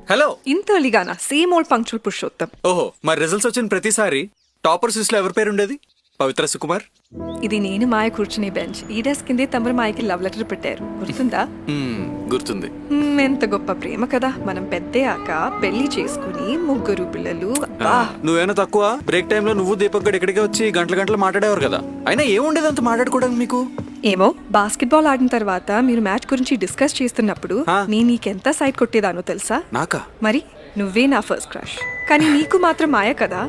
Hello. ఇంత ఎర్లీగానా? Same old punctual Purushottam. ఓహో, మరి రిజల్ట్స్ వచ్చిన ప్రతిసారి టాపర్స్ లిస్ట్ లో ఎవరి పేరు ఉండేది? పవిత్ర సుకుమార్. ఇది నేను మాయ కూర్చునే బెంచ్. ఈ డెస్క్ కిందే తమరు మాయకి లవ్ లెటర్ పెట్టారు, గుర్తుందా? గుర్తుంది. ఎంత గొప్ప ప్రేమ కదా. మనం పెద్దయాక పెళ్లి చేసుకుని 3 పిల్లలు. నువ్వేనా తక్కువ? బ్రేక్ టైమ్ లో నువ్వు దీపక్ గడ్ ఇక్కడికే వచ్చి గంటలు మాట్లాడేవారు కదా. అయినా ఏముండేది అంత మాట్లాడుకోవడానికి మీకు? ఏమో, బాస్కెట్బాల్ ఆడిన తర్వాత మీరు మ్యాచ్ గురించి డిస్కస్ చేస్తున్నప్పుడు నేను నీకెంత సైట్ కొట్టేదానో తెలుసా? నాకా? మరి నువ్వే నా ఫస్ట్ క్రష్. కానీ నీకు మాత్రం మాయ కదా.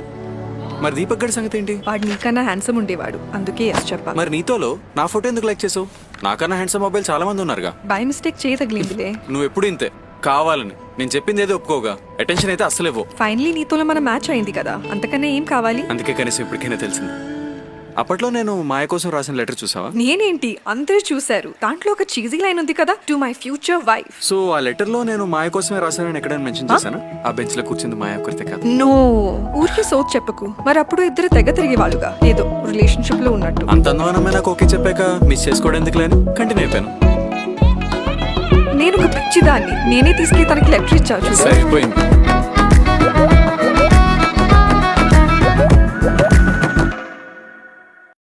మరి దీపక్ గడ్ సంగతి ఏంటి? వాడు నీకన్నా హ్యాండ్సమ్ ఉండేవాడు, అందుకే ఎస్ చెప్పా. మరి నీతోలో నా ఫోటో ఎందుకు లైక్ చేసావు? నాకన్నా హ్యాండ్సమ్ మొబైల్ చాలా మంది ఉన్నారుగా. బై మిస్టేక్ చేయతగిలిందిలే. నువ్వు ఎప్పుడు ఇంతే, కావాలని. నేను చెప్పింది ఏదో ఒప్పుకోగా, అటెన్షన్ అయితే అస్సలేవో. ఫైనలీ నీతోలో మన మ్యాచ్ అయింది కదా, అంతకన్నా ఏం కావాలి? అందుకే కనీసం ఇప్పటికైనా తెలిసింది. అప్పట్లో నేను మాయ కోసం రాసిన లెటర్ చూసావా? నేనేంటి, అందరూ చూశారు. దాంట్లో ఒక చీజీ లైన్ ఉంది కదా, to my future wife. So ఆ లెటర్ లో నేను మాయ కోసమే రాశానని ఎక్కడైనా మెన్షన్ చేశాను? ఆ బెంచ్ లో కూర్చుంది మాయ ఒక్కరితే కాదు. నో, ఊరికి సోచ్ చెప్పకు. మరి అప్పుడు ఇద్దరు తెగ తిరిగేవాళ్ళుగా, ఏదో రిలేషన్షిప్ లో ఉన్నట్టు. అంత అందమైన నాకు ఓకే చెప్పాక మిస్ చేసుకోవడం ఎందుకు లేని కంటిన్యూ అయిపోయాను. నేను ఒక పిచ్చిదాన్ని. నేనే తీసుకెళ్లి తనకి లెటర్ ఇచ్చాను. సరిపోయింది.